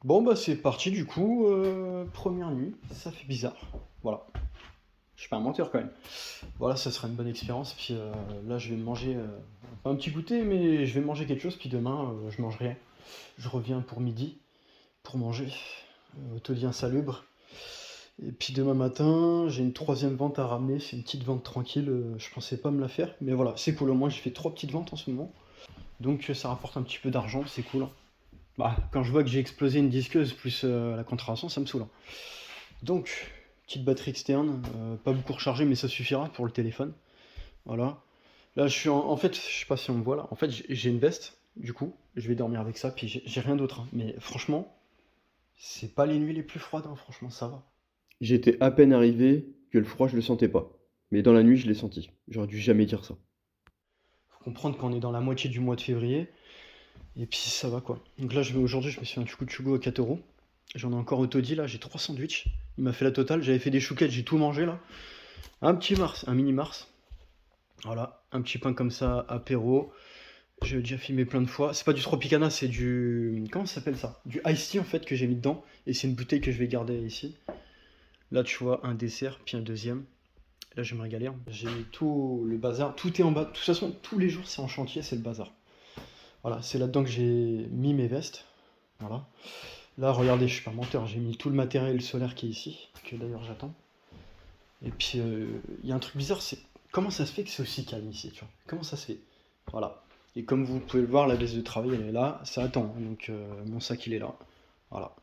Bon bah c'est parti du coup, première nuit, ça fait bizarre. Voilà, je suis pas un menteur quand même. Voilà, ça sera une bonne expérience. Puis là je vais me manger, pas un petit goûter, mais je vais manger quelque chose. Puis demain je mange rien. Je reviens pour midi pour manger. Autodie insalubre. Et puis demain matin, j'ai une troisième vente à ramener. C'est une petite vente tranquille. Je pensais pas me la faire, mais voilà, c'est cool. Au moins j'ai fait trois petites ventes en ce moment. Donc ça rapporte un petit peu d'argent, c'est cool. Bah, quand je vois que j'ai explosé une disqueuse plus la contravention, ça me saoule. Donc, petite batterie externe, pas beaucoup rechargée, mais ça suffira pour le téléphone. Voilà. Là, je suis en fait, je sais pas si on me voit là. En fait, j'ai une veste, du coup, je vais dormir avec ça, puis j'ai rien d'autre, hein. Mais franchement, c'est pas les nuits les plus froides, hein. Franchement, ça va. J'étais à peine arrivé que le froid, je le sentais pas. Mais dans la nuit, je l'ai senti. J'aurais dû jamais dire ça. Faut comprendre qu'on est dans la moitié du mois de février, et puis ça va quoi. Donc là, aujourd'hui, je me suis fait un chugu à 4 euros. J'en ai encore au taudis là, j'ai 3 sandwichs. Il m'a fait la totale, j'avais fait des chouquettes, j'ai tout mangé là. Un petit Mars, un mini Mars. Voilà, un petit pain comme ça, apéro. J'ai déjà filmé plein de fois. C'est pas du Tropicana, c'est du. Comment ça s'appelle ça? Du Ice Tea en fait que j'ai mis dedans. Et c'est une bouteille que je vais garder ici. Là, tu vois, un dessert, puis un deuxième. Là, je vais me régaler, hein. J'ai mis tout le bazar. Tout est en bas. De toute façon, tous les jours, c'est en chantier, c'est le bazar. Voilà, c'est là-dedans que j'ai mis mes vestes. Voilà. Là, regardez, je suis pas menteur. J'ai mis tout le matériel solaire qui est ici. Que d'ailleurs, j'attends. Et puis, il y a un truc bizarre, c'est comment ça se fait que c'est aussi calme ici, tu vois? Comment ça se fait? Voilà. Et comme vous pouvez le voir, la baisse de travail, elle est là, ça attend. Donc, mon sac, il est là. Voilà.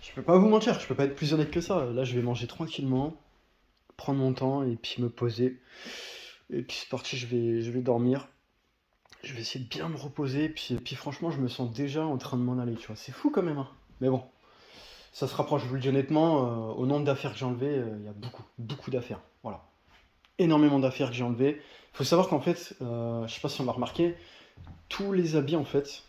Je peux pas vous mentir, je peux pas être plus honnête que ça. Là, je vais manger tranquillement, prendre mon temps et puis me poser. Et puis, c'est parti, je vais dormir. Je vais essayer de bien me reposer. Puis franchement, je me sens déjà en train de m'en aller, tu vois. C'est fou quand même, hein. Mais bon, ça se rapproche, je vous le dis honnêtement. Au nombre d'affaires que j'ai enlevées, il y a beaucoup, beaucoup d'affaires. Voilà. Énormément d'affaires que j'ai enlevées. Il faut savoir qu'en fait, je sais pas si on l'a remarqué, tous les habits en fait,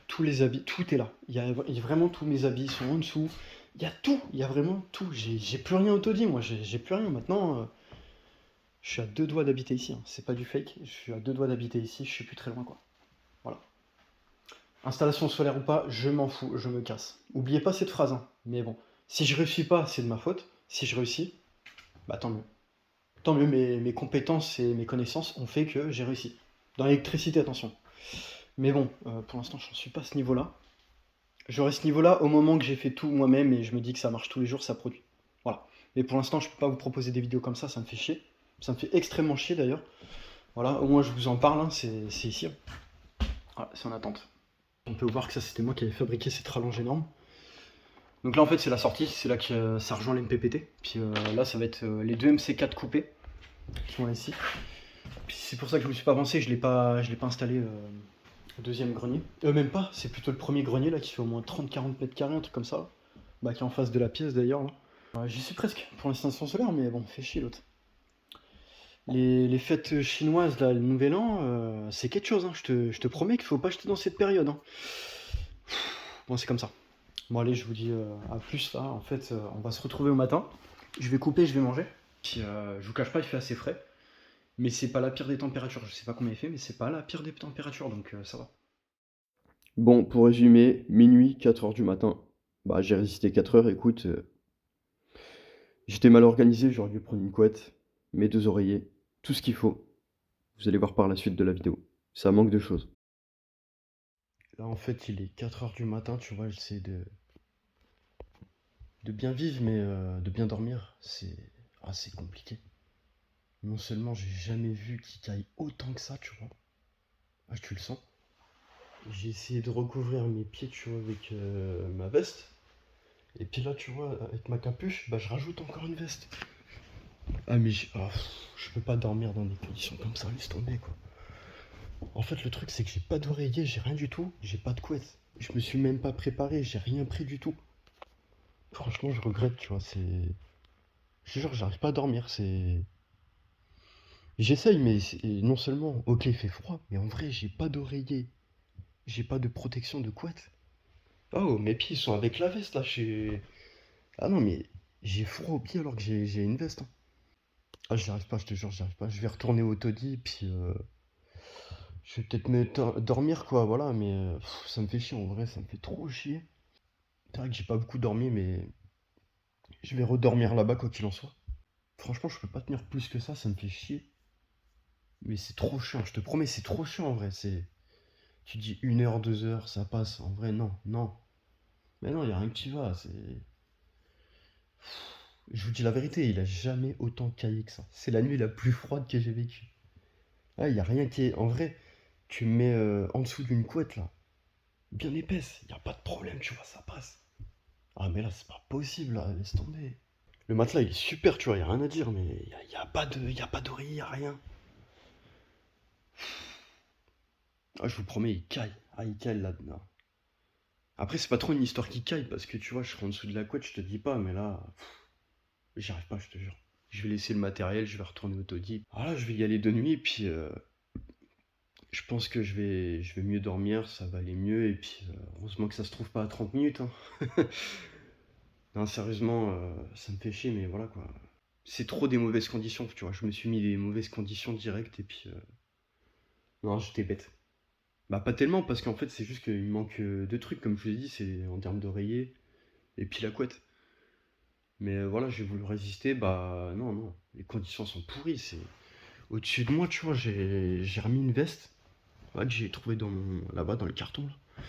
tous les habits, tout est là. Il y a vraiment tous mes habits sont en dessous. Il y a tout, il y a vraiment tout. J'ai plus rien autodit, moi, j'ai plus rien. Maintenant, je suis à deux doigts d'habiter ici, hein. C'est pas du fake, je suis à deux doigts d'habiter ici, je suis plus très loin quoi. Voilà. Installation solaire ou pas, je m'en fous, je me casse. Oubliez pas cette phrase, hein. Mais bon, si je réussis pas, c'est de ma faute. Si je réussis, bah tant mieux. Tant mieux, mes compétences et mes connaissances ont fait que j'ai réussi. Dans l'électricité, attention. Mais bon, pour l'instant, je n'en suis pas à ce niveau-là. J'aurai ce niveau-là au moment que j'ai fait tout moi-même et je me dis que ça marche tous les jours, ça produit. Voilà. Mais pour l'instant, je peux pas vous proposer des vidéos comme ça me fait chier. Ça me fait extrêmement chier d'ailleurs. Voilà, au moins je vous en parle, hein, c'est ici. Voilà, c'est en attente. On peut voir que ça, c'était moi qui avais fabriqué cette rallonge énorme. Donc là, en fait, c'est la sortie, c'est là que ça rejoint l'MPPT. Puis là, ça va être les deux MC4 coupés qui sont là ici. Puis c'est pour ça que je ne me suis pas avancé, je l'ai pas installé au deuxième grenier. Même pas, c'est plutôt le premier grenier là qui fait au moins 30-40 mètres carrés, un truc comme ça. Bah, qui est en face de la pièce d'ailleurs. Là. J'y suis presque pour l'installation solaire, mais bon, fait chier l'autre. Les fêtes chinoises, là, le nouvel an, c'est quelque chose, hein. Je te promets qu'il faut pas acheter dans cette période, hein. Bon, c'est comme ça. Bon, allez, je vous dis à plus là. En fait, on va se retrouver au matin. Je vais couper, je vais manger. Puis je vous cache pas, il fait assez frais. Mais c'est pas la pire des températures. Je sais pas combien il fait, mais c'est pas la pire des températures, donc ça va. Bon, pour résumer, minuit, 4 heures du matin. Bah, j'ai résisté 4 heures, écoute. J'étais mal organisé, j'aurais dû prendre une couette, mes 2 oreillers, tout ce qu'il faut. Vous allez voir par la suite de la vidéo. Ça manque de choses. Là, en fait, il est 4 heures du matin, tu vois, j'essaie de bien vivre, mais de bien dormir, c'est assez compliqué. Non seulement j'ai jamais vu qu'il caille autant que ça, tu vois. Ah, tu le sens. J'ai essayé de recouvrir mes pieds, tu vois, avec ma veste. Et puis là, tu vois, avec ma capuche, bah je rajoute encore une veste. Ah, mais je peux pas dormir dans des conditions comme ça, laisse tomber, quoi. En fait, le truc, c'est que j'ai pas d'oreiller, j'ai rien du tout, j'ai pas de couette. Je me suis même pas préparé, j'ai rien pris du tout. Franchement, je regrette, tu vois, c'est. Je te jure, j'arrive pas à dormir, c'est. J'essaye, mais non seulement, ok, il fait froid, mais en vrai, j'ai pas d'oreiller, j'ai pas de protection de couette. Oh, mes pieds sont avec la veste là, Ah non, mais j'ai froid aux pieds alors que j'ai une veste, hein. Ah, j'y arrive pas, je te jure, j'y arrive pas. Je vais retourner au taudis, puis je vais peut-être dormir, quoi, voilà, mais ça me fait chier en vrai, ça me fait trop chier. C'est vrai que j'ai pas beaucoup dormi, mais je vais redormir là-bas quoi qu'il en soit. Franchement, je peux pas tenir plus que ça me fait chier. Mais c'est trop chiant, je te promets, c'est trop chiant en vrai. Tu dis 1 heure, 2 heures, ça passe. En vrai, non, non. Mais non, y a rien qui va. Je vous dis la vérité, il a jamais autant caillé que ça. C'est la nuit la plus froide que j'ai vécue. Là, y a rien qui est. En vrai, tu me mets en dessous d'une couette là, bien épaisse. Y a pas de problème, tu vois, ça passe. Ah, mais là, c'est pas possible, là, laisse tomber. Le matelas, il est super, tu vois, y a rien à dire, mais y a pas d'oreiller, y a rien. Ah, je vous promets, il caille. Ah, il caille là-dedans. Après, c'est pas trop une histoire qui caille, parce que tu vois, je serai en dessous de la couette, je te dis pas, mais là, j'y arrive pas, je te jure. Je vais laisser le matériel, je vais retourner au taudis. Ah là, je vais y aller de nuit, et puis je pense que je vais mieux dormir, ça va aller mieux, et puis heureusement que ça se trouve pas à 30 minutes, hein. Non, sérieusement, ça me fait chier, mais voilà quoi. C'est trop des mauvaises conditions, tu vois. Je me suis mis des mauvaises conditions directes, et puis non, j'étais bête. Bah, pas tellement, parce qu'en fait, c'est juste qu'il me manque deux trucs, comme je vous ai dit, c'est en termes d'oreiller, et puis la couette. Mais voilà, j'ai voulu résister, bah non, non, les conditions sont pourries, c'est... Au-dessus de moi, tu vois, j'ai remis une veste, ouais, que j'ai trouvé là-bas, dans le carton, là.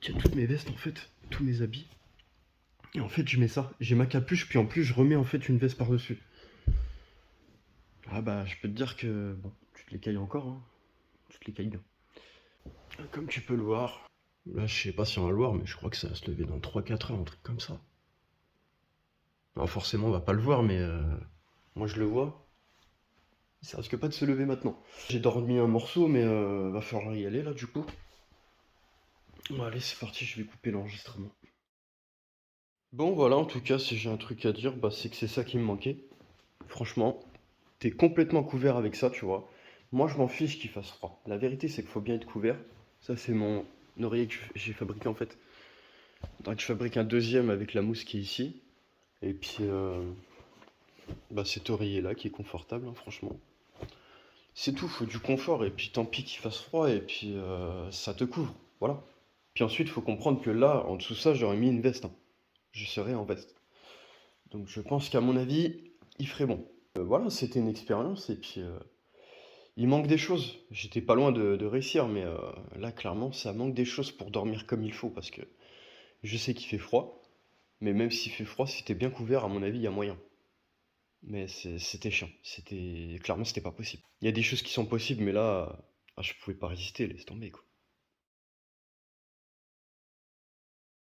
Il y a toutes mes vestes, en fait, tous mes habits. Et en fait, je mets ça, j'ai ma capuche, puis en plus, je remets, en fait, une veste par-dessus. Ah bah, je peux te dire que, bon, tu te les cailles encore, hein, tu te les cailles bien. Comme tu peux le voir, là, je sais pas si on va le voir, mais je crois que ça va se lever dans 3 4 heures, un truc comme ça. Alors forcément, on va pas le voir, mais moi, je le vois. Ça risque pas de se lever maintenant. J'ai dormi un morceau, mais va falloir y aller là du coup. Bon, allez, c'est parti, je vais couper l'enregistrement. Bon, voilà, en tout cas, si j'ai un truc à dire, bah, c'est que c'est ça qui me manquait. Franchement, t'es complètement couvert avec ça, tu vois. Moi, je m'en fiche qu'il fasse froid. La vérité, c'est qu'il faut bien être couvert. Ça, c'est mon oreiller que j'ai fabriqué en fait. Donc, je fabrique un deuxième avec la mousse qui est ici. Et puis, bah, cet oreiller-là qui est confortable, hein, franchement. C'est tout, faut du confort, et puis tant pis qu'il fasse froid, et puis ça te couvre, voilà. Puis ensuite, faut comprendre que là, en dessous de ça, j'aurais mis une veste, hein. Je serais en veste. Donc je pense qu'à mon avis, il ferait bon. Voilà, c'était une expérience, et puis il manque des choses. J'étais pas loin de réussir, mais là, clairement, ça manque des choses pour dormir comme il faut, parce que je sais qu'il fait froid, mais même s'il fait froid, si t'es bien couvert, à mon avis, il y a moyen. Mais c'était chiant. Clairement, c'était pas possible. Il y a des choses qui sont possibles, mais là, ah, je pouvais pas résister, laisse tomber, quoi.